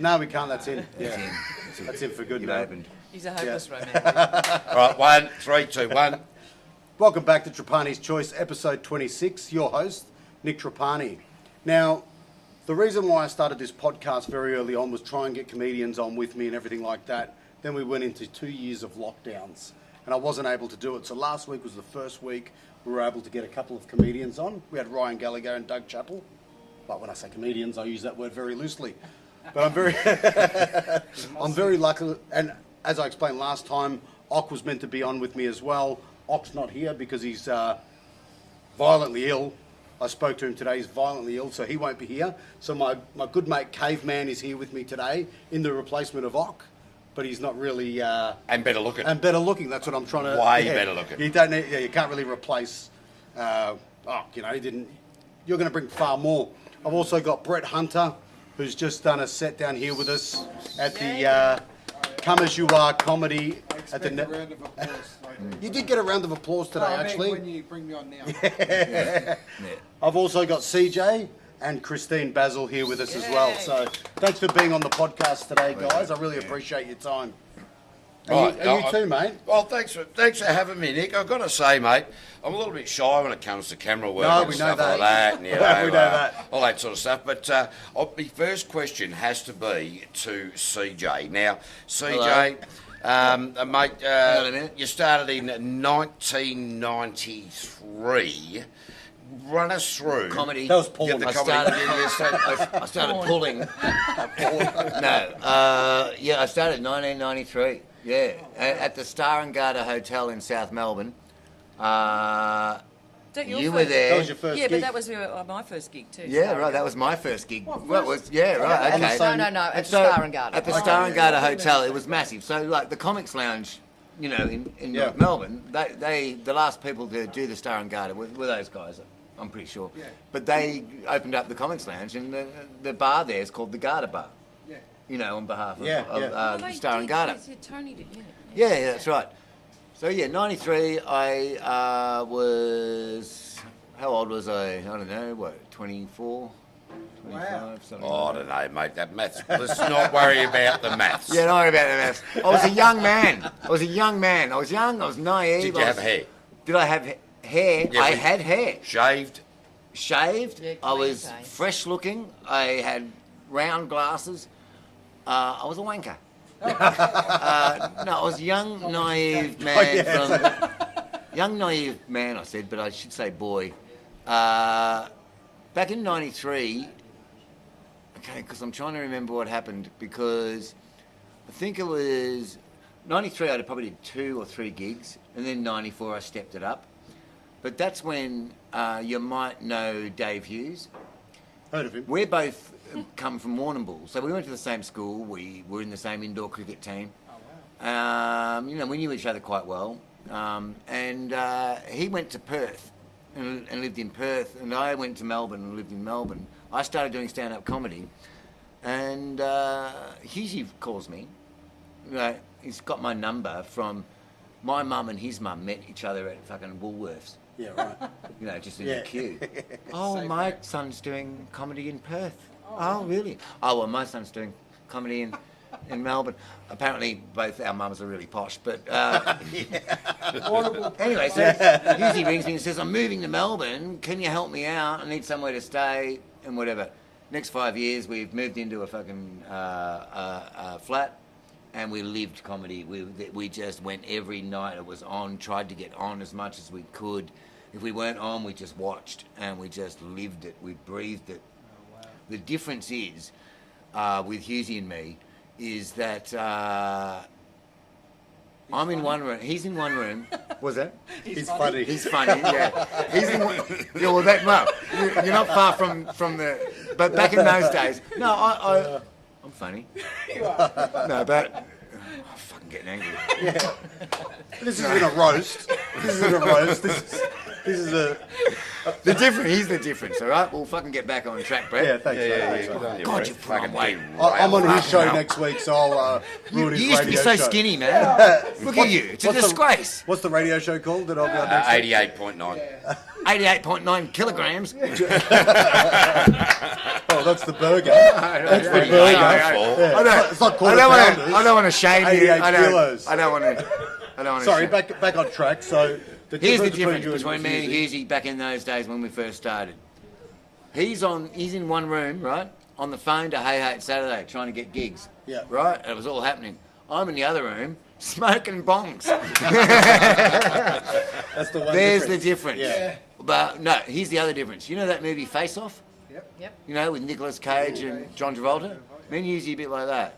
No, we can't. That's in. Yeah. That's in for good, man. Opened. He's a hopeless romantic. All right, 3, 2, 1. Welcome back to Trapanischoice, episode 26. Your host, Nick Trapani. Now, the reason why I started this podcast very early on was try and get comedians on with me and everything like that. Then we went into 2 years of lockdowns, and I wasn't able to do it. So last week was the first week we were able to get a couple of comedians on. We had Ryan Gallagher and Doug Chappell. But when I say comedians, I use that word very loosely. But I'm very lucky. And as I explained last time, Ock was meant to be on with me as well. Ock's not here because he's violently ill. I spoke to him today. He's violently ill, so he won't be here. So my good mate Caveman is here with me today in the replacement of Ock. But he's not really... And better looking. And better looking. That's what I'm trying to... Way better looking. You don't need, you can't really replace Ock. You know, he didn't... You're going to bring far more. I've also got Brett Hunter, who's just done a set down here with us at the Come As You Are comedy. At the a round of applause. You did get a round of applause today, actually. When you bring me on now. I've also got CJ and Christine Basil here with us as well. So thanks for being on the podcast today, guys. I really appreciate your time. And you too, mate. Well, thanks for having me, Nick. I've got to say, mate, I'm a little bit shy when it comes to camera work and stuff like that. And, you know, we know that. All that sort of stuff. But my first question has to be to CJ. Now, CJ, mate, you started in 1993. Run us through Comedy. That was Paul. I started pulling. I started in 1993. Yeah, at the Star and Garter Hotel in South Melbourne. You were there. That was your first gig? Yeah, but that was my first gig too. Yeah, right. That was my first gig. Right. Okay. No, at the Star and Garter. At the Star and Garter Hotel, it was massive. So, like the Comics Lounge, you know, in North Melbourne, the last people to do the Star and Garter were those guys. I'm pretty sure. Yeah. But they opened up the Comics Lounge, and the bar there is called the Garter Bar. Yeah. You know, on behalf of the Star and Garter. Tony did, Yeah, that's right. So, 93, I was... How old was I? I don't know, 24? 25, something I don't know, mate, that maths. Let's not worry about the maths. Yeah, don't worry about the maths. I was a young man. I was young, I was naive. Did you have hair? Did I have hair? Yeah, I had hair. Shaved? Yeah, I was fresh looking. I had round glasses. I was a wanker. No, I was a young, naive man. Young, naive man, I said, but I should say boy. Back in 93, because I'm trying to remember what happened, because I think it was 93, I probably did 2 or 3 gigs, and then 94, I stepped it up. But that's when you might know Dave Hughes. Heard of him. We're both come from Warrnambool, so we went to the same school. We were in the same indoor cricket team. Oh, wow. You know, we knew each other quite well. And he went to Perth and lived in Perth, and I went to Melbourne and lived in Melbourne. I started doing stand-up comedy, and Hughesy calls me. You know, he's got my number from my mum and his mum met each other at fucking Woolworths. Yeah, right. You know, just in the queue. Oh, my son's doing comedy in Perth. Oh, really? Oh, well, my son's doing comedy in Melbourne. Apparently, both our mums are really posh, but... Anyway, so Hughesy rings me and says, I'm moving to Melbourne. Can you help me out? I need somewhere to stay and whatever. Next 5 years, we've moved into a fucking flat. And we lived comedy. We just went every night. It was on, tried to get on as much as we could. If we weren't on, we just watched and we just lived it. We breathed it. Oh, wow. The difference is, with Hughesy and me, is that I'm in one room. He's in one room. What's that? He's funny. He's funny, yeah. He's in one... Yeah, well, you're not far from the... But back in those days... No, I'm funny. You are. No, but I'm fucking getting angry. Yeah. This isn't a roast. This isn't a roast. This is a... He's the difference, all right? We'll fucking get back on track, Brett. Yeah, thanks. Yeah. God, you're fucking weight. I'm on his show next week, so I'll ruin his radio show. You used to be so skinny, man. Look at you. It's a disgrace. What's the radio show called that I'll be on next week? 88.9. 88.9 kilograms. Oh, well, that's the burger. That's the Pretty burger. painful. Yeah, it's not quarter pounders. I don't want to shame you. 88 kilos. I don't want to. Sorry, back on track. So Here's the difference you between me and Husey back in those days when we first started. He's in one room, right, on the phone to Hey Hey It's Saturday, trying to get gigs. Yeah. Right? And it was all happening. I'm in the other room, smoking bongs. That's the one. There's the difference. Yeah. But no, here's the other difference. You know that movie Face Off? Yep. You know, with Nicolas Cage and John Travolta? Me and Husey a bit like that.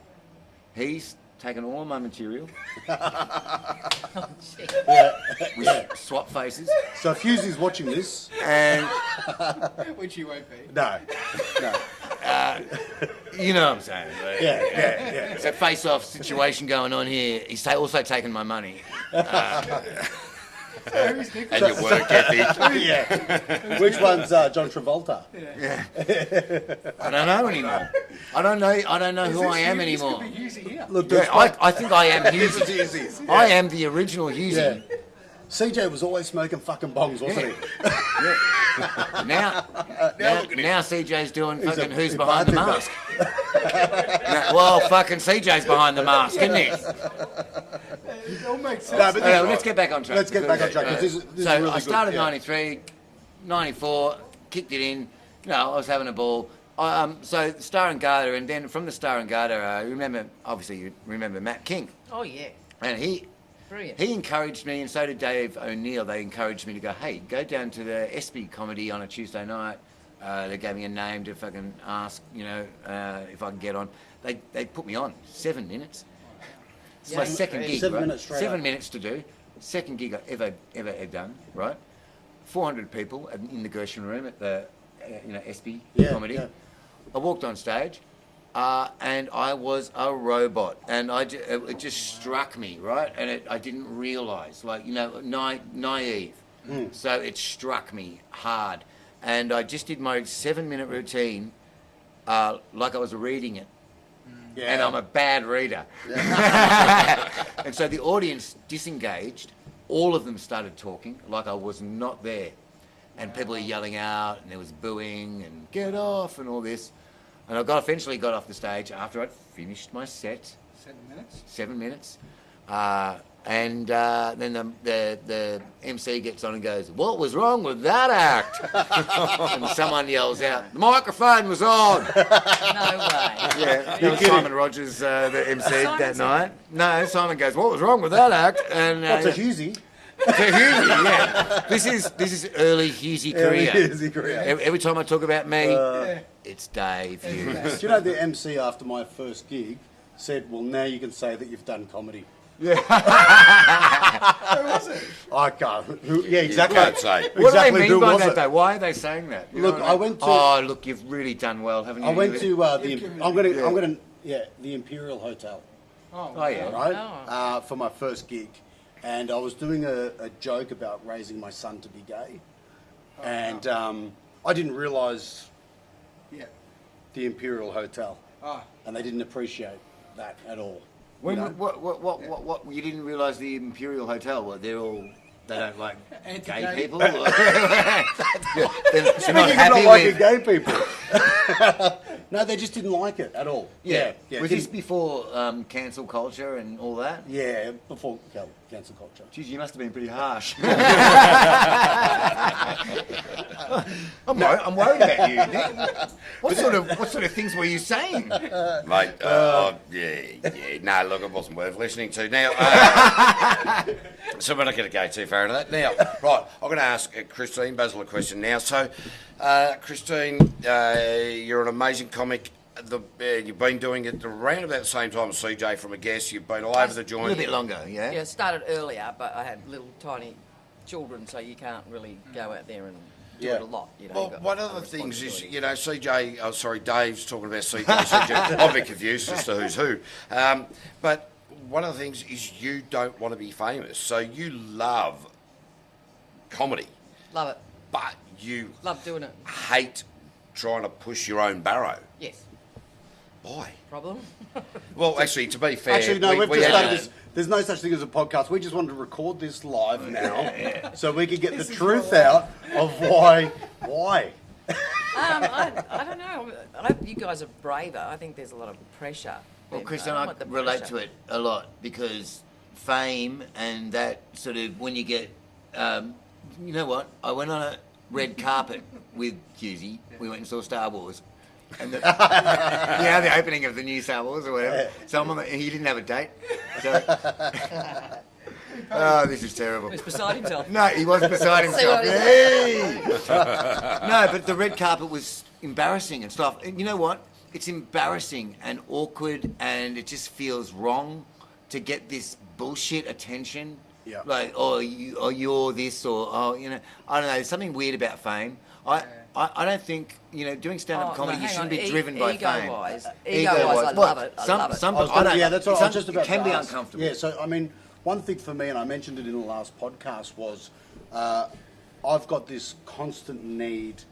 He's taken all my material. Oh, gee. We swap faces. So if Hughes watching this, And Which you won't be. no. you know what I'm saying. Right? Yeah. It's a face-off situation going on here. He's also taken my money. Who's Nick? And your work ethic. Yeah. Which one's John Travolta? I don't know anymore. I don't know who I am anymore. Could be using here. Look, Yeah, I think I am Husey. I am the original Husey. Yeah. CJ was always smoking fucking bongs, wasn't he? Now CJ's doing He's fucking a Who's Behind the bartender. Mask. Well, fucking CJ's behind the mask, isn't he? It all makes sense. No, but Okay, let's get back on track. Let's get back on track, 'cause this is so really I good, started yeah. 93, 94, kicked it in. You know, I was having a ball. So Star and Garter, and then from the Star and Garter, obviously you remember Matt King, Oh, yeah. and he Brilliant. encouraged me, and so did Dave O'Neill. They encouraged me to go, hey, go down to the ESPY comedy on a Tuesday night. They gave me a name to fucking ask, if I can get on. They put me on 7 minutes. It's my second gig, 7 right? minutes straight 7 up. minutes to do. Second gig I ever done, right? 400 people in the Gershon room at the, ESPY comedy. Yeah. I walked on stage, and I was a robot, and it just struck me, right? And I didn't realise, naive. So it struck me hard, and I just did my 7-minute routine, like I was reading it. Yeah. And I'm a bad reader. And so the audience disengaged. All of them started talking like I was not there. And people were yelling out, and there was booing, and get off, and all this. And I eventually got off the stage after I'd finished my set, 7 minutes. 7 minutes. And then the MC gets on and goes, what was wrong with that act? And someone yells out, the microphone was on. No way. Yeah, it was Simon Rogers that MC'd that night. No, Simon goes, what was wrong with that act? And What's a Hughesy? to Husey, yeah. This is early Husey career. Hughesy career. Every time I talk about me, it's Dave Hughes. Do you know the MC after my first gig said, well, now you can say that you've done comedy? Who was it? I can't. Yeah, exactly. Can't say. What do they Exactly mean who by was that it? though? Why are they saying that? You Look, know what I mean? went to- Oh, look, you've really done well, haven't you? I went to given the Imperial Hotel, Oh, yeah. right, for my first gig, and I was doing a joke about raising my son to be gay, and I didn't realise Yeah. the Imperial Hotel, Ah. and they didn't appreciate that at all. When, you know? what, you didn't realise the Imperial Hotel, they don't like Anti-gay. gay people? They're not Speaking of happy not liking with... gay people. No, they just didn't like it at all. Yeah. yeah. Was this before cancel culture and all that? Yeah, before cancel culture. Jeez, you must have been pretty harsh. I'm worried about you, Nick. What sort of things were you saying? Mate, yeah. No, look, it wasn't worth listening to. Now, so we're not going to go too far into that. Now, right, I'm going to ask Christine Basil a question now. So, Christine, you're an amazing comic. You've been doing it around about the same time as CJ from a guest. You've been all over the A joint. little bit longer, yeah? Yeah, it started earlier, but I had little tiny children, so you can't really go out there and do Yeah. it a lot. You know, Well, you've got one of other the things is, responsibilities. Dave's talking about CJ. I'm a bit confused as to who's who. But one of the things is you don't want to be famous. So you love comedy, Love it. but you Love doing it. hate trying to push your own barrow. Yes. Why? Problem? Well, actually, to be fair, Actually, no, we've just had- done this. There's no such thing as a podcast. We just wanted to record this live now, so we could get the truth out of why. I don't know. I hope you guys are braver. I think there's a lot of pressure. Well, And Kristen, don't I want the relate pressure. to it a lot because fame and that sort of when you get, you know what? I went on a red carpet with Husey. We went and saw Star Wars. And the, the opening of the new Star Wars or whatever. So I'm on he didn't have a date. So, oh, this is terrible. He was beside himself. No, he wasn't beside himself. See what Hey! No, but the red carpet was embarrassing and stuff. And you know what? It's embarrassing and awkward, and it just feels wrong to get this bullshit attention. Yeah. Like, you're this, or I don't know. There's something weird about fame. I don't think doing stand-up comedy. You shouldn't be driven by fame. Ego-wise, I love it. I love it. Some, I was I gonna, don't- yeah, that's what I was just about It can to be ask. uncomfortable. Yeah, so I mean, one thing for me, and I mentioned it in the last podcast, was I've got this constant need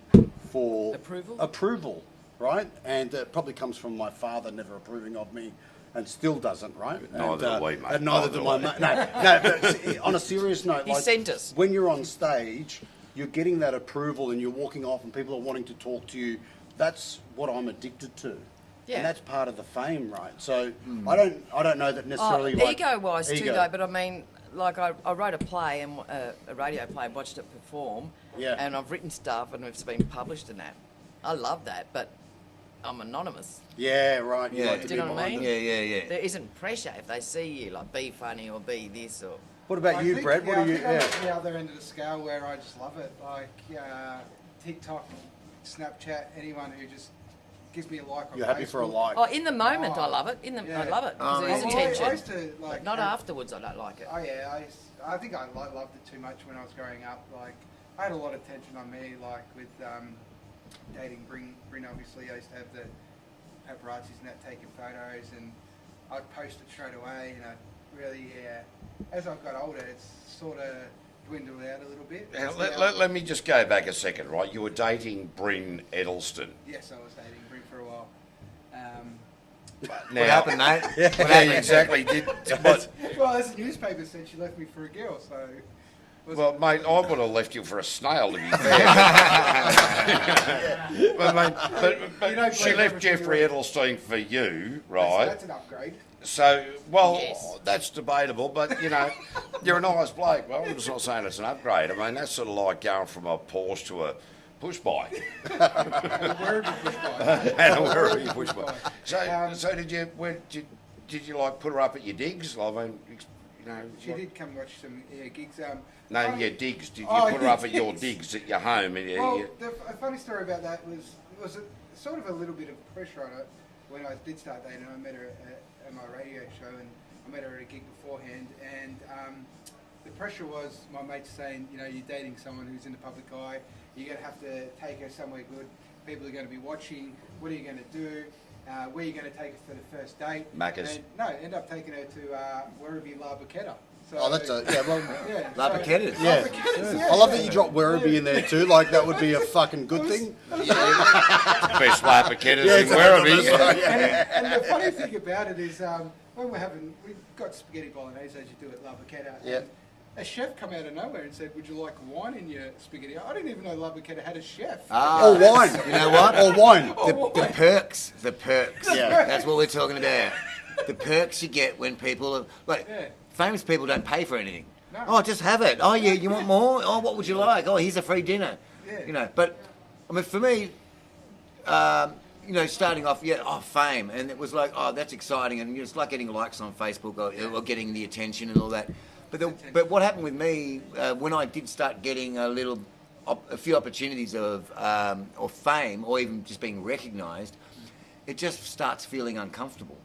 for Approval, right? And it probably comes from my father never approving of me, and still doesn't, right? Neither do we, mate. And neither do my mate. No, but on a serious note, He sent us. when you're on stage, you're getting that approval, and you're walking off, and people are wanting to talk to you. That's what I'm addicted to. Yeah. And that's part of the fame, right? So I don't know that necessarily. like, Ego-wise too, ego. though. But I mean, like I wrote a play and a radio play, and watched it perform. Yeah. And I've written stuff, and it's been published in that. I love that, but I'm anonymous. Yeah, right. Yeah. Like to Do you be know what I behind mean? it. Yeah. There isn't pressure if they see you, like be funny or be this or. What about I you, think, Brett? What yeah, are you? I think I'm Yeah. at the other end of the scale where I just love it. Like TikTok, Snapchat, anyone who just gives me a like on You're happy for a Facebook. like. Oh, in the moment, I Oh, love it. I yeah. love it because there's Well, attention. I used to like. Not have- afterwards, I don't like it. Oh yeah, I think I loved it too much when I was growing up. Like I had a lot of tension on me, like with dating Bryn. Obviously, I used to have the paparazzis and that taking photos, and I'd post it straight away. And I really, as I've got older, it's sort of dwindled out a little bit. Now, It's let me just go back a second, right? You were dating Bryn Edelston. Yes, I was dating Bryn for a while. What happened, mate? What Yeah, happened? exactly. But, Well, as the newspaper said, she left me for a girl, so. well, mate, I would have left you for a snail, to be fair. But, mate, but You know, she Bryn, left everything Jeffrey you- Edelstein for you, That's, right? that's an upgrade. So, well, Yes. that's debatable, but you're a nice bloke. Well, I'm just not saying it's an upgrade. I mean, that's sort of like going from a Porsche to a push bike. Where did you push by? And a Werribee push bike. So, Um, so did you like put her up at your digs? I mean, She did come watch some gigs. No, funny- your digs. Did you Oh, put her up at your yes. digs at your home? Well, a funny story about that was sort of a little bit of pressure on it when I did start dating. I met her at my radio show, and I met her at a gig beforehand. And the pressure was my mates saying, you're dating someone who's in the public eye. You're going to have to take her somewhere good. People are going to be watching. What are you going to do? Where are you going to take her for the first date? Macca's. And, no, end up taking her to Werribee La Baqueta. So, Oh, that's well. yeah, La so- Baquetas. Yeah. La Baquetas, yeah. I love that you dropped Werribee in there too. Like that would be a fucking good thing. Best lapaquetters Yeah, in exactly. Werribee. And the funny thing about it is, when we've got spaghetti bolognese as you do at La Baqueta. Yeah. And a chef come out of nowhere and said, "Would you like wine in your spaghetti?" I didn't even know La Baqueta had a chef. Or wine. You know what? Or wine. The perks. Yeah. That's what we're talking about. The perks you get when people are like Yeah. famous people don't pay for anything. No. Oh, just have it. Oh, yeah, you want more? Oh, what would you like? Oh, here's a free dinner. Yeah. But I mean, for me, starting off, fame, and it was like, oh, that's exciting, and it's like getting likes on Facebook or getting the attention and all that. But what happened with me when I did start getting a few opportunities of or fame, or even just being recognised, it just starts feeling uncomfortable,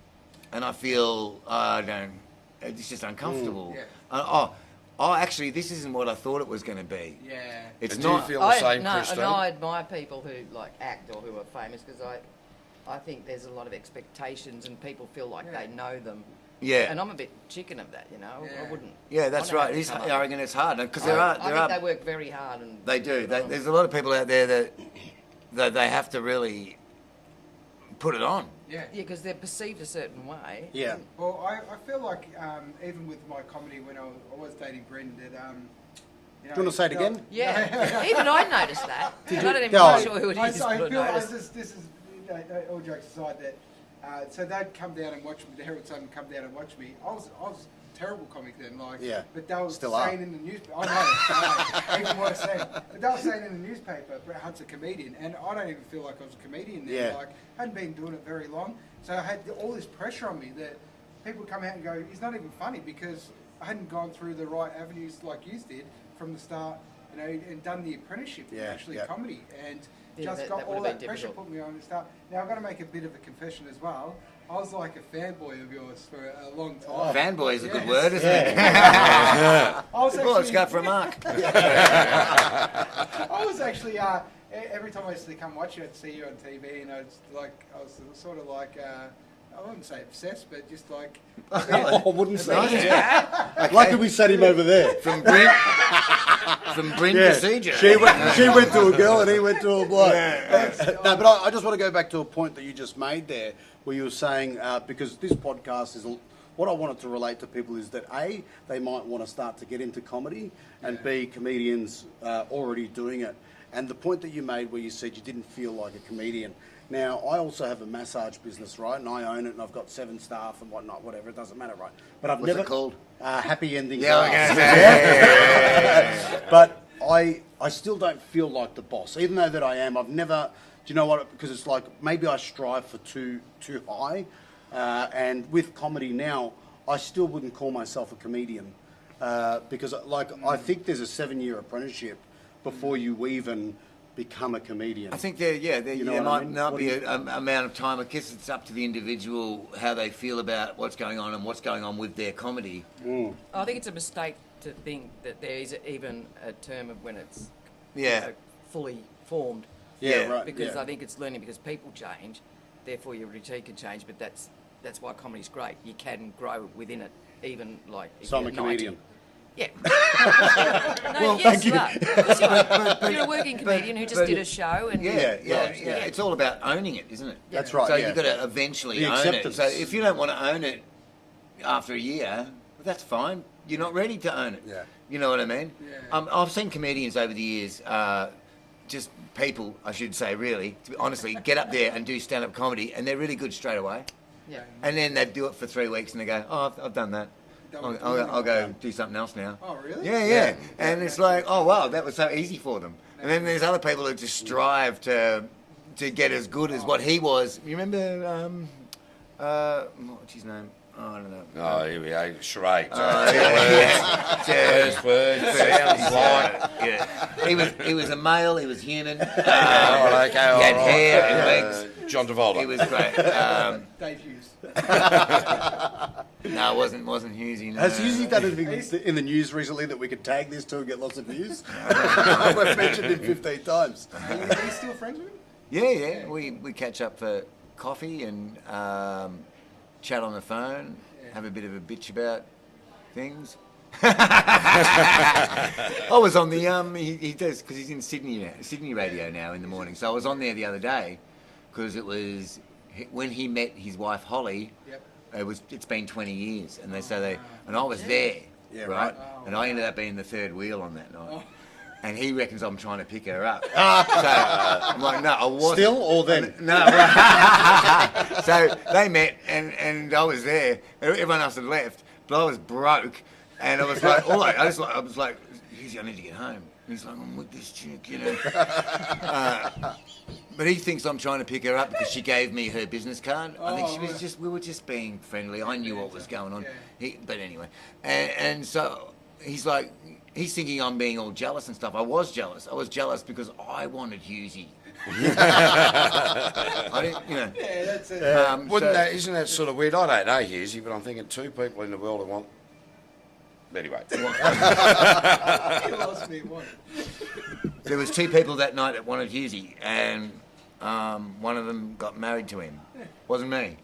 and I feel it's just uncomfortable. Yeah. Actually, this isn't what I thought it was going to be. Yeah. It's Do you not. feel the same, Christine? And I admire people who like act or who are famous because I think there's a lot of expectations and people feel like they know them. Yeah. And I'm a bit chicken of that, Yeah. I wouldn't. Yeah, that's I right. don't It is, have to come I up. reckon it's hard because I think they work very hard and They do. There's a lot of people out there that they have to really put it on. Yeah. Yeah, because they're perceived a certain way. Yeah. Well, I feel like even with my comedy when I was dating Bryn, that Do you want to say it again? Yeah, even I noticed that. Did I'm you? not even Go quite on. sure who it is, I but I feel like noticed. this is all jokes aside, that so they'd come down and watch me. The Herald Sun would come down and watch me. I was a terrible comic then, like. Yeah. But they were Still saying are. in the newspaper. I know, even worse then. But they were saying in the newspaper, Bret Hunt's a comedian, and I don't even feel like I was a comedian then. Yeah. Like, I hadn't been doing it very long, so I had all this pressure on me that people would come out and go, "He's not even funny," because I hadn't gone through the right avenues like you did from the start, you know, and done the apprenticeship in actually comedy, and just got all that pressure put me on the start. Now I've got to make a bit of a confession as well. I was like a fanboy of yours for a long time. Fanboy is a good word, isn't it? I was Well, let's go for a mark. I was actually every time I used to come watch you, I'd see you on TV, and I was sort of like I wouldn't say obsessed, but just like I wouldn't say that. Lucky we sat him over there. From Brent Procedure. She went to a girl and he went to a bloke. No, but I just want to go back to a point that you just made there, where you were saying, because this podcast is, what I wanted to relate to people is that A, they might want to start to get into comedy, and B, comedians already doing it. And the point that you made where you said you didn't feel like a comedian. Now, I also have a massage business, right? And I own it, and I've got 7 staff and whatnot, whatever, it doesn't matter, right? But I've What's never... it called? Happy Ending. Yeah, But I still don't feel like the boss, even though that I am. I've never... Do you know what? Because it's like, maybe I strive for too high. And with comedy now, I still wouldn't call myself a comedian. Because, like, I think there's a 7-year apprenticeship before you even become a comedian. I think there You know there what I might mean? not What be do you- an amount of time. I guess it's up to the individual how they feel about what's going on and what's going on with their comedy. I think it's a mistake to think that there is even a term of when it's Yeah. fully formed. Yeah, right. Because yeah. I think it's learning because people change, therefore your routine can change. But that's why comedy's great. You can grow within it, even like. If So I'm you're a comedian. 90. Yeah. Well, yes, thank you. are. Of course you are. You're a working comedian who just did a show and Yeah. Yeah. It's all about owning it, isn't it? That's right. So yeah. you've got to eventually The own acceptance. it. So if you don't want to own it after a year, well, that's fine. You're not ready to own it. Yeah. You know what I mean? Yeah. I've seen comedians over the years, just people, I should say, really, honestly, get up there and do stand-up comedy, and they're really good straight away. yeah. And then they do it for 3 weeks, and they go, "Oh, I've done that. I'll go do something else now." Oh, really? Yeah. And it's like, oh wow, that was so easy for them. And then there's other people who just strive to get as good as what he was. You remember, what's his name? Oh, I don't know. Oh, here we go. Charade. First word sounds like. He was a male. He was human. Okay, he had hair and legs. John Travolta. He was great. Dave Hughes. No, it wasn't Hughesy. No. Has Husey done anything in the news recently that we could tag this to and get lots of views? We've mentioned him 15 times. Are you still friends with him? Yeah. We catch up for coffee and chat on the phone, have a bit of a bitch about things. I was on the he does because he's in Sydney radio now in the morning. So I was on there the other day because it was when he met his wife Holly. Yep. It's been 20 years, and and I was there, Yeah, right? right. Oh, And I ended up being the third wheel on that night. And he reckons I'm trying to pick her up. So I'm like, no, I wasn't. Still or then? No. So they met, and I was there. Everyone else had left, but I was broke, and I was like, I was like, I need to get home. And he's like, I'm with this chick, you know. But he thinks I'm trying to pick her up because she gave me her business card. I think she was we were just being friendly. I knew what was going on. But anyway, and so he's like. He's thinking I'm being all jealous and stuff. I was jealous. I was jealous because I wanted Hughesy. I didn't, you know. Yeah, that's it. Isn't that sort of weird? I don't know, Hughesy, but I'm thinking 2 people in the world who want. Anyway. You lost me one. There was 2 people that night that wanted Hughesy, and one of them got married to him. Wasn't me.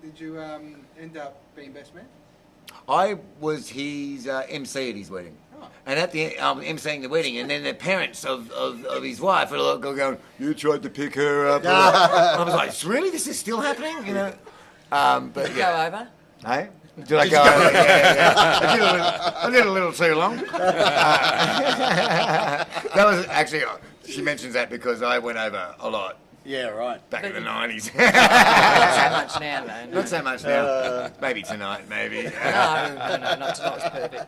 Did you end up being best man? I was his MC at his wedding. Oh. And at the emceeing the wedding, and then the parents of his wife were all going, "You tried to pick her up." I was like, "Really? This is still happening?" You know. But Go over. Hey? Did I go over? Yeah. I did a little too long. That was actually, she mentions that because I went over a lot. Yeah, right. Back in the 90s. Not so much now, though. Not so much now. Maybe tonight, maybe. No, not tonight was perfect.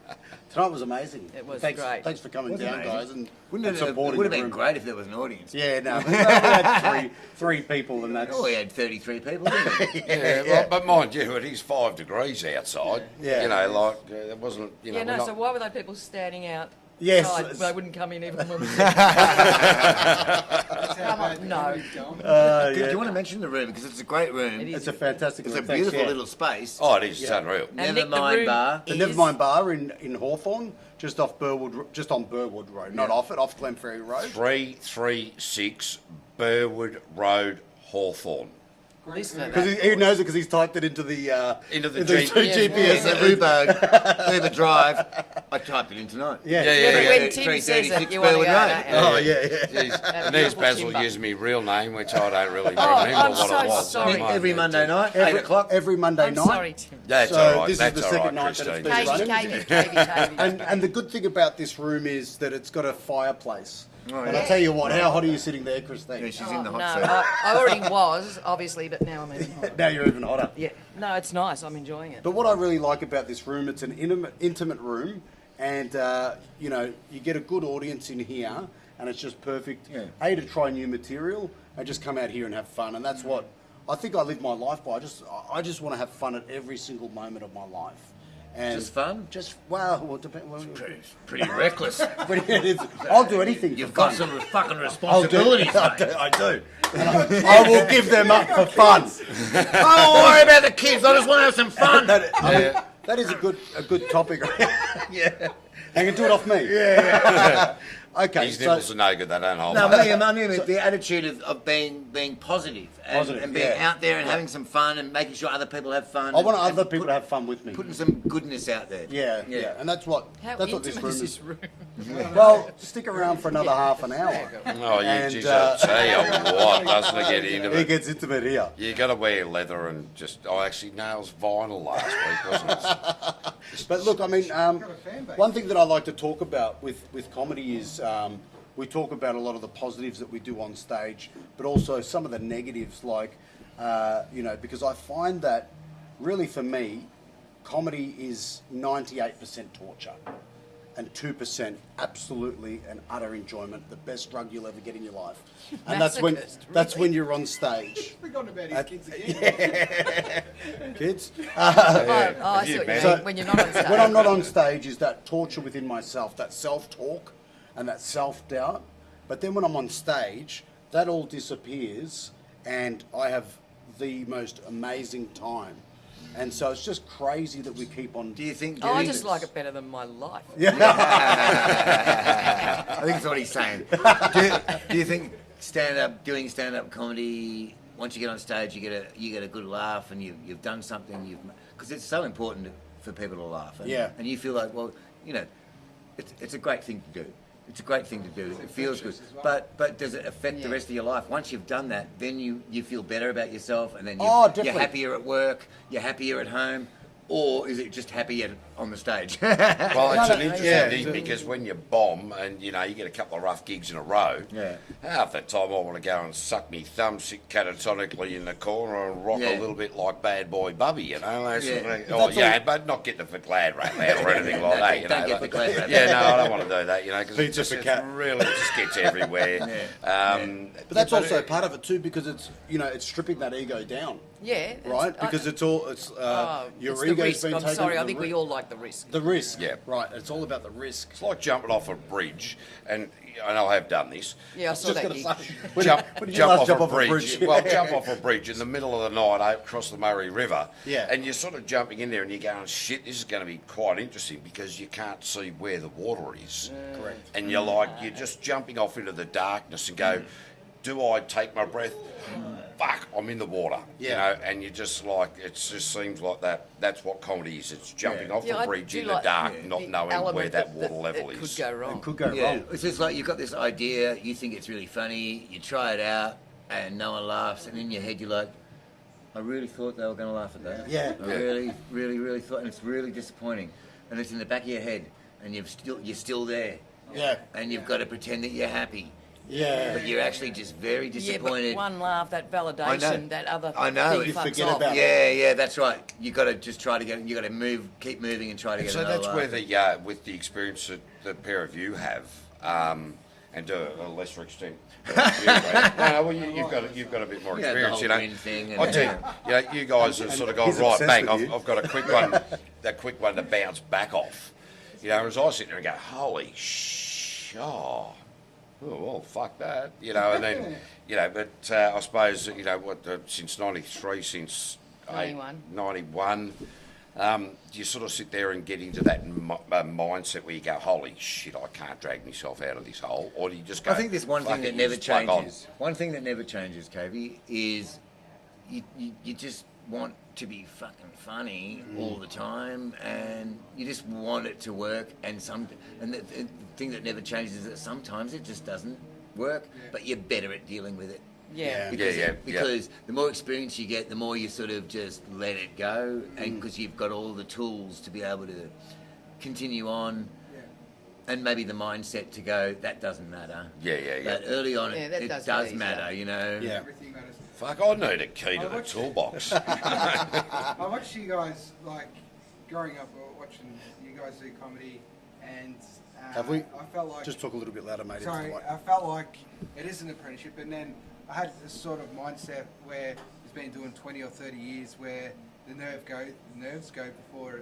Tonight was amazing. It was thanks, great. Thanks for coming down, amazing. guys, and Wouldn't it have, supporting would have the been room. great if there was an audience. Yeah, no, we had three people, and that's Oh, we had 33 people, didn't we? Yeah, well, but mind you, it is 5 degrees outside. Yeah. You know, like, it wasn't, you know, Yeah, we're no, not... so why were they people standing out? Yes. outside? They wouldn't come in even when we That's how Come on, bad the no. comedy's going. Do you want to mention the room? Because it's a great room. It is. It's a fantastic. It's a room. Thanks, beautiful yeah. little space. Oh, it is. It's unreal. And Nick, the Nevermind room Bar. The is- Nevermind Bar in Hawthorne, just off Burwood Road, not off it, off Glenferrie Road. 336 Burwood Road, Hawthorne. Listener, Because he knows it because he's typed it into the Into the GPS. Yeah, Uber Drive. I typed it in tonight. Yeah. Yeah, when Tim 336 says it, you want to Burwood go. Road. don't you? Oh yeah, yeah. Jeez. And there's beautiful Basil timber. using me real name, which I don't really remember I'm what so it was. sorry. Every Monday night, 8 o'clock. Every Monday I'm night. sorry, Tim. That's So all right. this is That's the all second right, night that it's Christine. been Cavie. And the good thing about this room is that it's got a fireplace. Oh, And yeah. I tell you what, how hot are you sitting there, Yeah, Christine? she's in the No, hot seat. I already was, obviously, but now I'm even hotter. Now you're even hotter. Yeah, no, it's nice. I'm enjoying it. But what I really like about this room, it's an intimate room, and you know, you get a good audience in here, and it's just perfect. Yeah. A, to try new material and just come out here and have fun, and that's what I think I live my life by. I just want to have fun at every single moment of my life. And Just fun? Just well, it depends. Well, Pretty reckless. but it is, I'll do anything. You've for got fun. some fucking I'll do, responsibilities, I mate. do. I do. And I will give them up for fun. Don't worry about the kids. I just want to have some fun. I mean, that is a good topic. Yeah. They can do it off me. Yeah. Okay. These So, nipples are no good, they don't hold. No, mate. I mean the attitude of being positive and, Positive, and being yeah. out there and having some fun and making sure other people have fun. I want and other people to have fun with me. putting some goodness out there. Yeah. And that's what How that's what this intimate room is is. this room? Well, stick around for another half an hour. Oh, you And, geez, I'll tell you what, doesn't it get into It it? gets intimate here. You got to wear leather and just. Oh, actually, nails vinyl last week, wasn't it? But look, I mean, got a fan base. one thing that I like to talk about with comedy is we talk about a lot of the positives that we do on stage, but also some of the negatives, like, you know, because I find that really for me, comedy is 98% torture and 2% absolutely and utter enjoyment, the best drug you'll ever get in your life. And that's Masochist, when you're on stage. Forgotten about his kids again. Kids? I see what you So- mean. When you're not on stage. When I'm not on stage is that torture within myself, that self-talk and that self-doubt. But then when I'm on stage, that all disappears and I have the most amazing time. And so it's just crazy that we keep on... Do you think? Oh, I doing just this- like it better than my life. I think that's what he's saying. Do you think doing stand-up comedy, once you get on stage, you get a good laugh and you've done something, because it's so important for people to laugh. And, Yeah. And you feel like, well, you know, it's a great thing to do. It's a great thing to do. It feels good. But does it affect the rest of your life? Once you've done that, then you feel better about yourself, and then Oh, you're definitely. happier at work, you're happier at home, or is it just happier on the stage? Well, it's No, an no, interesting yeah. thing because when you bomb and you know you get a couple of rough gigs in a row, Yeah. half the time I want to go and suck me thumb, sit catatonically in the corner and rock Yeah. a little bit like Bad Boy Bubby, you know. That's Yeah. sort of- But oh, that's yeah, all- but not get the glad rap out or anything like that, you know. Don't get the glad rap Yeah, out. no, I don't want to do that, you know, because Pizza it's for just cat. really it just gets everywhere. But that's also part of it too, because it's, you know, it's stripping that ego down, Yeah. right? Because it's your it's the ego's risk. been I'm taken. sorry. I the think ri- we all like the risk. The risk. Yeah. Right. It's all about the risk. It's like jumping off a bridge, and I have done this. Yeah, I saw that gig. When Jump, did you jump last off jump a off a bridge. bridge? Well, jump off a bridge in the middle of the night out across the Murray River. Yeah. And you're sort of jumping in there and you're going, shit, this is going to be quite interesting because you can't see where the water is. Correct. And you're just jumping off into the darkness and go, do I take my breath? Fuck, I'm in the water. Yeah. You know, and you just like, it just seems like that's what comedy is. It's jumping off Yeah, the I bridge do in the like dark, not the knowing element where that water level it is. could go wrong. It could go Yeah, wrong. it's just like you've got this idea, you think it's really funny, you try it out, and no one laughs, and in your head you're like, I really thought they were going to laugh at that. Yeah. I really, really, really thought, and it's really disappointing. And it's in the back of your head, and you're still there, Yeah. and you've got to pretend that you're happy, Yeah. But you're actually just very Yeah, but disappointed. one laugh, that I know. validation, that other I know. thing You fucks forget off. about it. Yeah, that's right. You got to just try to get. You got to keep moving, and try to get. So another that's laugh. where with the experience that the pair of you have, and to a lesser extent, you've got a bit more Yeah, the experience, whole you know. grin thing and- I tell you, you guys have sort of gone he's right. obsessed Bang! with you. I've got a quick one, that quick one to bounce back off. You know, as I sit there and go, holy well, fuck that, you know, and then, you know, but I suppose, you know, since 93, since 91. 91, you sort of sit there and get into that mindset where you go, holy shit, I can't drag myself out of this hole, or do you just go, I think there's one thing "Fuck that it, never just plug on." changes. One thing that never changes, Cavie, is you just want to be fucking funny all the time, and you just want it to work. And the thing that never changes is that sometimes it just doesn't work, but you're better at dealing with it. Yeah. Because the more experience you get, the more you sort of just let it go, and because you've got all the tools to be able to continue on, and maybe the mindset to go, that doesn't matter. Yeah. But early on, Yeah, that it does does get matter, easier. you know. Yeah. Everything matters. Fuck, I need a key to the toolbox. I watched you guys, like, growing up, watching you guys do comedy, and Have we? I felt like... Just talk a little bit louder, mate. into Sorry, the mic. I felt like it is an apprenticeship, and then I had this sort of mindset where he's been doing 20 or 30 years, where the nerves go before.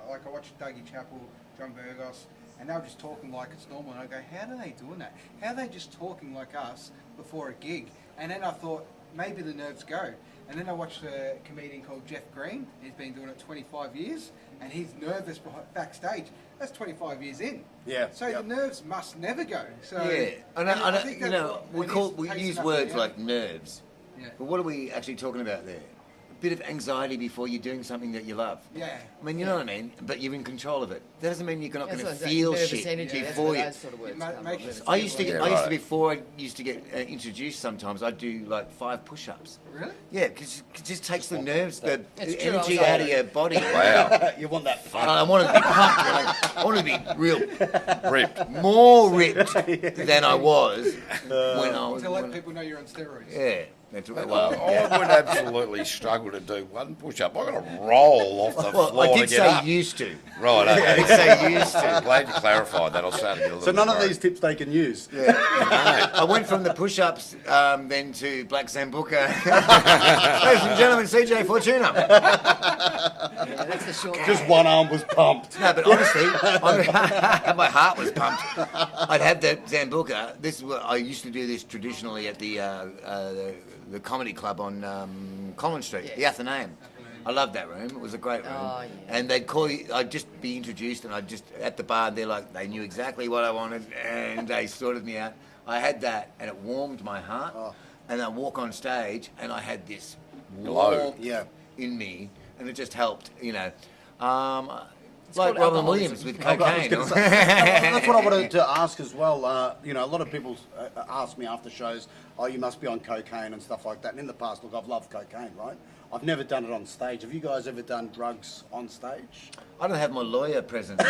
Like I watched Dougie Chappell, John Burgos, and they were just talking like it's normal. And I go, how are they doing that? How are they just talking like us before a gig? And then I thought maybe the nerves go. And then I watched a comedian called Jeff Green. He's been doing it 25 years, and he's nervous backstage. That's 25 years in. Yeah, So yeah. the nerves must never go. So Yeah, I know, think you that's know, what- we when he's use pacing up words and down. like nerves, Yeah. but what are we actually talking about there? A bit of anxiety before you're doing something that you love. Yeah. I mean, you know what I mean? But you're in control of it. That doesn't mean you're not That's going to like feel nervous shit energy. That's before where you. those sort of words Ma- come make from. us I used to, Yeah, I used to right. before I used to get introduced. Sometimes I'd do like 5 push-ups. Really? Yeah, because it just takes the nerves, the It's true, I energy was out of like- your body. Wow. You want that fun. I want to be pumped. Really. I want to be real, Ripped. more ripped than I was when I was. To let when- people know you're on steroids. Yeah, that's right. I Well, would absolutely struggle to do one push-up. I've got to roll off the well, floor I to did get say up. used to. Right, I okay. did say used to. I'm glad you clarified that. I'll start to get a little So none bit of worried. these tips they can use. I went from the push-ups then to Black Sambuca. Ladies and gentlemen, CJ Fortuna. Yeah, that's the short. Just one arm was pumped. No, but honestly, my heart was pumped. I'd have the Zambuca. This is what I used to do this traditionally at the comedy club on Collins Street, the Athenaeum. I loved that room. It was a great room. Oh, yeah. And they'd call you. I'd just be introduced, and I'd just at the bar. They're like, they knew exactly what I wanted, and they sorted me out. I had that, and it warmed my heart. Oh. And I walk on stage, and I had this Glow. warmth Yeah. in me, and it just helped. You know. Like called Robin alcoholism. Williams with I was cocaine. gonna say, that's what I wanted to ask as well. You know, a lot of people ask me after shows, oh, you must be on cocaine and stuff like that. And in the past, look, I've loved cocaine, right? I've never done it on stage. Have you guys ever done drugs on stage? I don't have my lawyer present.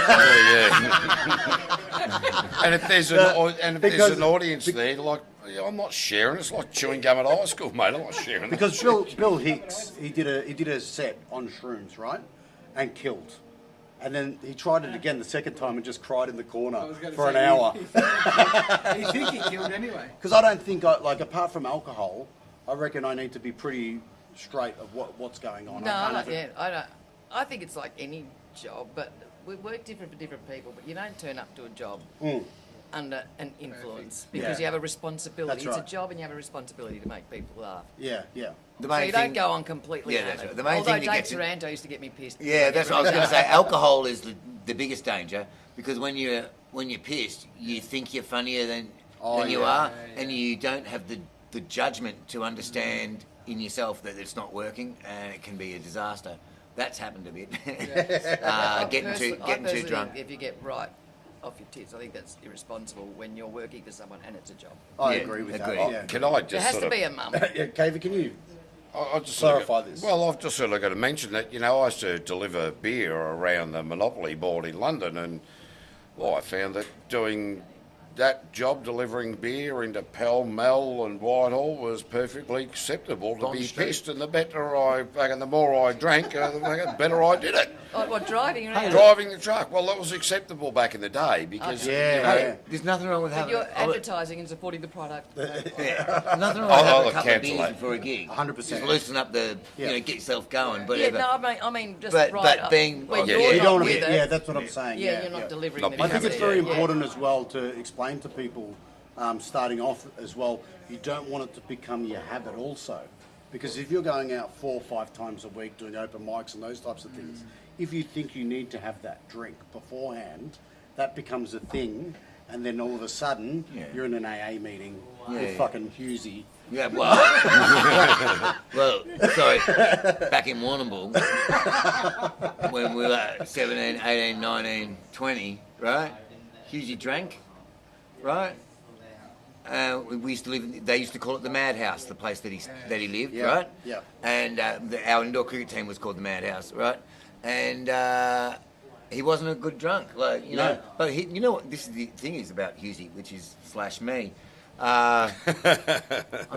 And if there's Because- an audience there, like, I'm not sharing. It's like chewing gum at high school, mate. I'm not sharing. Because Bill Hicks, he did a set on shrooms, right? And killed. And then he tried it again the second time and just cried in the I corner was gonna for an say, hour. You think he killed anyway? Because I don't think, like, apart from alcohol, I reckon I need to be pretty straight of what's going on. No, I can't I have don't, it- yeah, I don't. I think it's like any job, but we work different for different people. But you don't turn up to a job under an influence because Yeah. you have a responsibility. That's It's right. a job, and you have a responsibility to make people laugh. Yeah, yeah. The So main you thing, don't go on completely. Yeah, that's hammered. right. The main Although thing to Jake get to- Taranto used to get me pissed. Yeah, that's what I was going to say. Alcohol is the biggest danger because when you're pissed, you think you're funnier than you yeah. are, and you don't have the judgment to understand in yourself that it's not working, and it can be a disaster. That's happened a bit. Getting too personally drunk. If you get right off your tits, I think that's irresponsible when you're working for someone and it's a job. I Yeah, agree with agree. that. Yeah. Can I just There has sort to of... be a mum. Yeah, Cavie, can you? I'll just Clarify this. Well, I've just sort of got to mention that, you know, I used to deliver beer around the Monopoly board in London, and, well, I found that doing that job delivering beer into Pall Mall and Whitehall was perfectly acceptable to Bond be Street. pissed, and the more I drank, the better I did it. Oh, what, driving around? Driving the truck, well, that was acceptable back in the day because Yeah. There's nothing wrong with But having. you're advertising and supporting the product. Yeah, nothing wrong with I'll having a couple of cancel beers that. before a gig. 100%. Just loosen up the, Yeah. get yourself going. Yeah, Whatever. no, I mean, just But- right but up being- when yeah, you're you You not don't want with to it. be, yeah, that's what I'm saying. Yeah, you're not delivering Not the being I think it's message. very Yeah. important as well to explain to people starting off as well, you don't want it to become your habit also. Because if you're going out 4 or 5 times a week doing open mics and those types of things, if you think you need to have that drink beforehand, that becomes a thing, and then all of a sudden Yeah. you're in an AA meeting Yeah, with yeah. fucking Husey. Yeah, well, well, sorry, back in Warrnambool, when we were 17, 18, 19, 20, right? Hughesy drank, right? We used to live in, they used to call it the Madhouse, the place that he lived, Yeah, right? yeah. And our indoor cricket team was called the Madhouse, right? And he wasn't a good drunk, like, you know. No. But you know what, this is the thing is about Hughesy, which is / me. I'm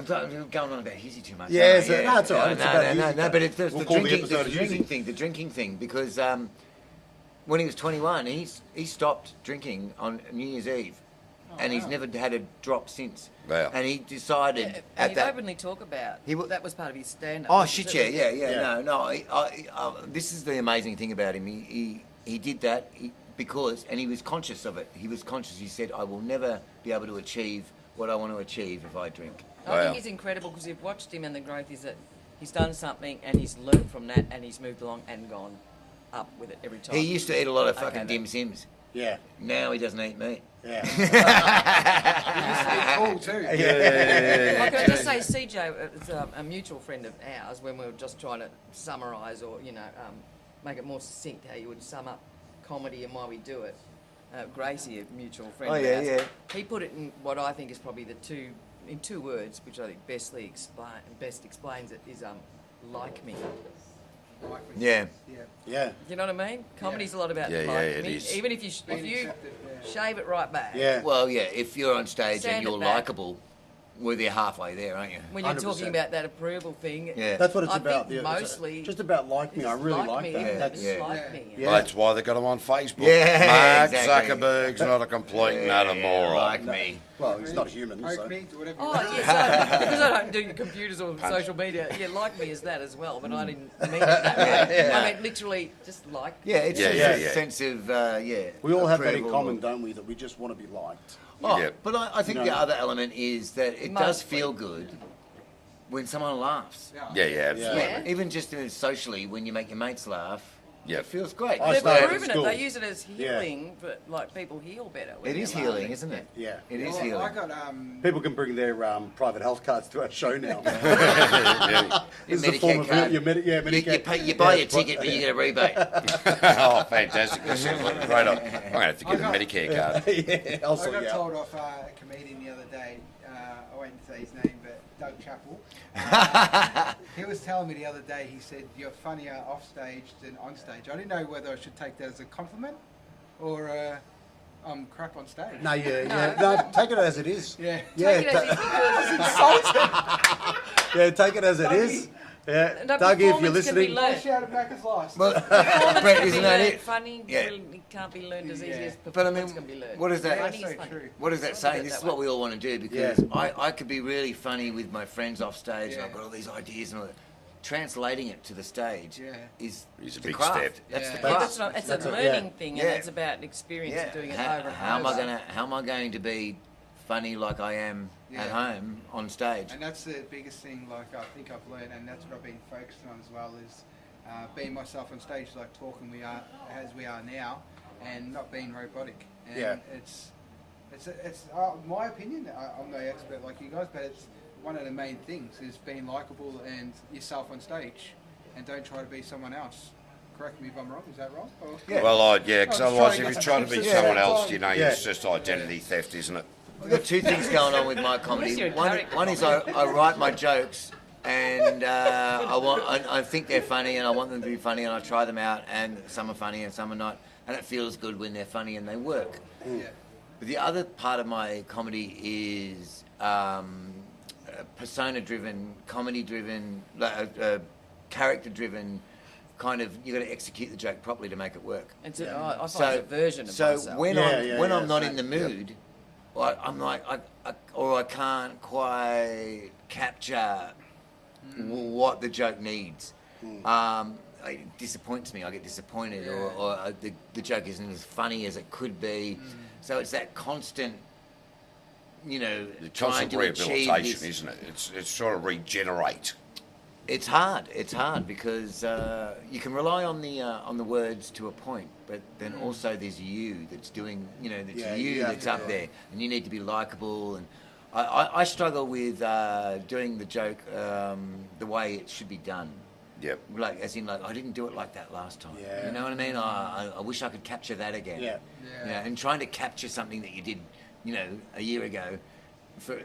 going on about Hughesy too much. Yeah, aren't I? so- no, it's all right. It's about No, Hughesy. but it's We'll the call the drinking, episode the drinking thing, because when he was 21, he stopped drinking on New Year's Eve, and he's never had a drop since. Wow. And he decided Yeah, and at he'd that. openly talk about that was part of his stand-up. Oh wasn't shit! it? Yeah. Yeah. No. This is the amazing thing about him. He did that because, and he was conscious of it. He was conscious. He said, "I will never be able to achieve what I want to achieve if I drink." I Wow. think he's incredible because you've watched him, and the growth is that he's done something and he's learnt from that, and he's moved along and gone up with it every time. He used to eat a lot of Okay, fucking then. dim sims. Yeah, Now he doesn't eat meat. yeah. It's cool too. I can just say, CJ is a mutual friend of ours. When we were just trying to summarise or make it more succinct, how you would sum up comedy and why we do it. Gracie, a mutual friend Oh, of yeah, ours, yeah. he put it in what I think is probably in two words, which I think best explains it, is like me. Yeah. Yeah. Yeah, You know what I mean? Comedy's a lot about Yeah, like yeah, it me. is. Even if you Being accepted, yeah. shave it right back. yeah. Well, yeah. If you're on stage Sand and it you're back. likeable, well, they're halfway there, aren't you? When you're 100%. talking about that approval thing, Yeah. That's what it's I about. think yeah. It's mostly just about like me. I it's really like like me, that. yeah, That's, it's yeah. like me. Yeah. Well, that's why they got him on Facebook. Yeah, Mark exactly. Zuckerberg's not a complete and utter moron. Like me. well, he's not human, so. Oak meat, whatever. Oh, yes, because I don't do computers or social media. Yeah, like me is that as well, but I didn't mean it that way. Yeah. I mean, literally, just like. Yeah, it's Yeah, a yeah, yeah. sense of We all have that in approval. common, don't we? That we just want to be liked. Oh, Yeah. but I think You the know. other element is that it does Mostly. feel good when someone laughs. Yeah, absolutely. Yeah. Even just socially, when you make your mates laugh, Yeah. it feels great. I They've started at proven it. school. They use it as Yeah. healing, but like people heal better. when It they're is healing, laughing. isn't it? Yeah. It is Well, healing. I got People can bring their private health cards to our show now. Your This is a form Medicare of card. your You Medicare. buy Yeah, your ticket, but you get a rebate. Oh, fantastic. That sounds like a great idea. I'm going to have to get a Medicare card. yeah, I also, got yeah. told off a comedian the other day. I won't say his name, but Doug Chappell. He was telling me the other day. He said you're funnier off stage than on stage. I didn't know whether I should take that as a compliment or I'm crap on stage. No, no, take it as it is. Yeah. Yeah, Take it as yeah, take it as it is. Yeah, The Dougie, if you're performance can be listening, I learnt. shouted back his license. Well, Performance Brett, can isn't be that learnt. it? Funny Yeah. really can't be learned as easy Yeah. as But I performance mean, can be learned. what is that? Funny That's is so funny. true. What does that Look say? at it This is that what way. we all want to do because I could be really funny with my friends off stage and I've got all these ideas and all that. Translating it to the stage Yeah. is Is a the big craft. step. That's the Yeah. Yeah, craft. that's not, it's That's a a- learning yeah. thing, Yeah. and it's about experience and doing it over and How am I over. going to be funny like I am at Yeah. home on stage? And that's the biggest thing, like I think I've learned, and that's what I've been focusing on as well, is being myself on stage, like talking as we are now, and not being robotic. And Yeah. it's my opinion. I'm no expert like you guys, but it's one of the main things is being likable and yourself on stage, and don't try to be someone else. Correct me if I'm wrong. Is that wrong? Or? Yeah. Well, because I'm otherwise, trying if to you're trying to be get someone some else, sense Yeah. it's just identity theft, isn't it? I've got two things going on with my Unless comedy. you're a One character is I write my jokes and I think they're funny and I want them to be funny and I try them out and some are funny and some are not and it feels good when they're funny and they work. Yeah. But the other part of my comedy is persona-driven, comedy-driven, character-driven. Kind of, you got to execute the joke properly to make it work. I find it's a version of myself. So when I'm not in the mood, I'm like, I can't quite capture what the joke needs. It disappoints me. I get disappointed, or the joke isn't as funny as it could be. So it's that constant, The trying constant to achieve rehabilitation, this. isn't it? It's sort of regenerate. It's hard. It's hard because you can rely on the words to a point, but then also there's you that's doing, that's up there, and you need to be likable. And I struggle with doing the joke the way it should be done. Yep. Like, as in, I didn't do it like that last time. Yeah. You know what I mean? I wish I could capture that again. Yeah. And trying to capture something that you did, a year ago, for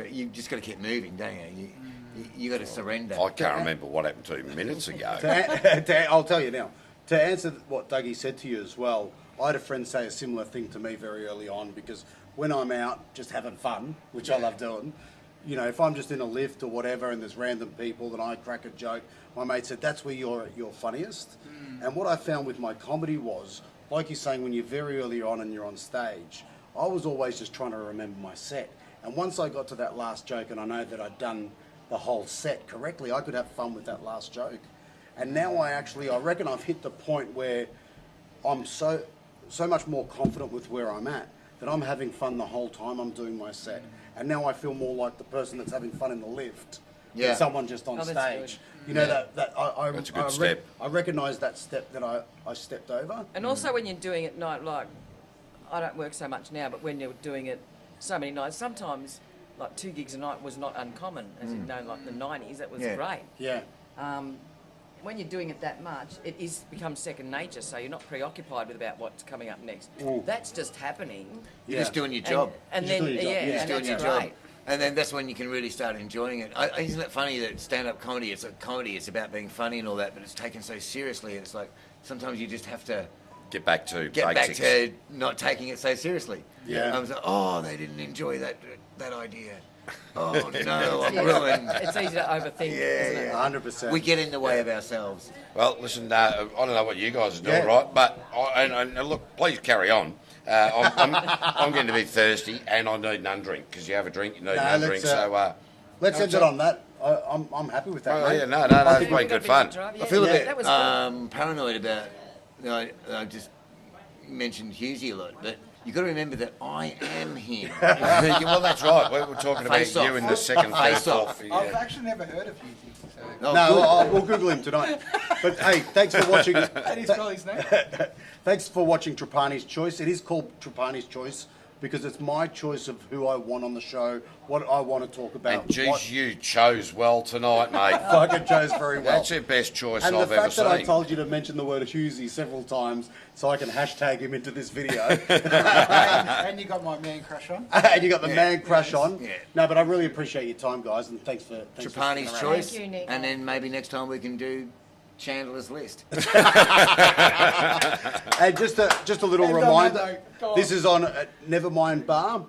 you just got to keep moving, don't you? You got to surrender. I can't remember what happened 2 minutes ago. I'll tell you now. To answer what Dougie said to you as well, I had a friend say a similar thing to me very early on, because when I'm out just having fun, which I love doing, if I'm just in a lift or whatever and there's random people and I crack a joke, my mate said, that's where you're at your funniest. And what I found with my comedy was, like you're saying, when you're very early on and you're on stage, I was always just trying to remember my set. And once I got to that last joke and I know that I'd done the whole set correctly, I could have fun with that last joke. And now I reckon I've hit the point where I'm so much more confident with where I'm at, that I'm having fun the whole time I'm doing my set. And now I feel more like the person that's having fun in the lift than someone just on stage. That That's a good step. I recognise that step that I stepped over. And also when you're doing it night, like, I don't work so much now, but when you're doing it so many nights, sometimes like 2 gigs a night was not uncommon, as you know, like the 90s, that was great. Yeah. When you're doing it that much, it becomes second nature, so you're not preoccupied with about what's coming up next. That's just happening. You're just doing your job. And Just then, doing your job. and Just doing that's your job. great. And then that's when you can really start enjoying it. Isn't it funny that stand-up comedy, it's about being funny and all that, but it's taken so seriously. It's like sometimes you just have to Get back to get basics. back to not taking it so seriously. Yeah. I was like, they didn't enjoy that idea. Oh no, I'm ruined. It's easy to overthink, isn't it? 100%. We get in the way of ourselves. Well, listen, I don't know what you guys are doing, Yeah. right? But and look, please carry on. I'm going to be thirsty, and I need an undrink, because you have a drink, you need an undrink. Let's end it on that. I'm happy with that, mate. no, it's been good fun. I feel a bit that was good. paranoid about. I just mentioned Hughesy a lot, but you got to remember that I am him. Well, that's right. We were talking about Face off. you in the second, third, Face off. fourth. I've actually never heard of you. So. No, we'll Google him tonight. But hey, thanks for watching. How do you spell his name? Thanks for watching Trapani's Choice. It is called Trapani's Choice because it's my choice of who I want on the show, what I want to talk about. And geez, you chose well tonight, mate. Fucking chose very well. That's your best choice And I've the ever fact that I seen. told you to mention the word Hughesy several times so I can hashtag him into this video. And you got my man crush on. And you got the man crush on. Yeah. No, but I really appreciate your time, guys, and thanks for Trapani's sticking around. choice, Thank you, Nick. and then maybe next time we can do Chandler's List. And just a little And on reminder, that note, go on. this is on Nevermind Bar.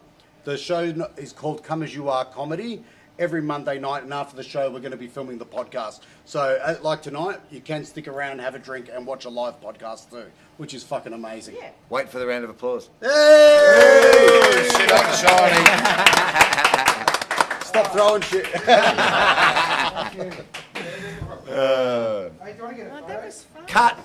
The show is called Come As You Are Comedy. Every Monday night, and after the show, we're going to be filming the podcast. So, like tonight, you can stick around, have a drink, and watch a live podcast too, which is fucking amazing. Yeah. Wait for the round of applause. Hey! Shit up the shiny. Stop throwing shit. Hey, do you want to get a photo? That was fun. Cut.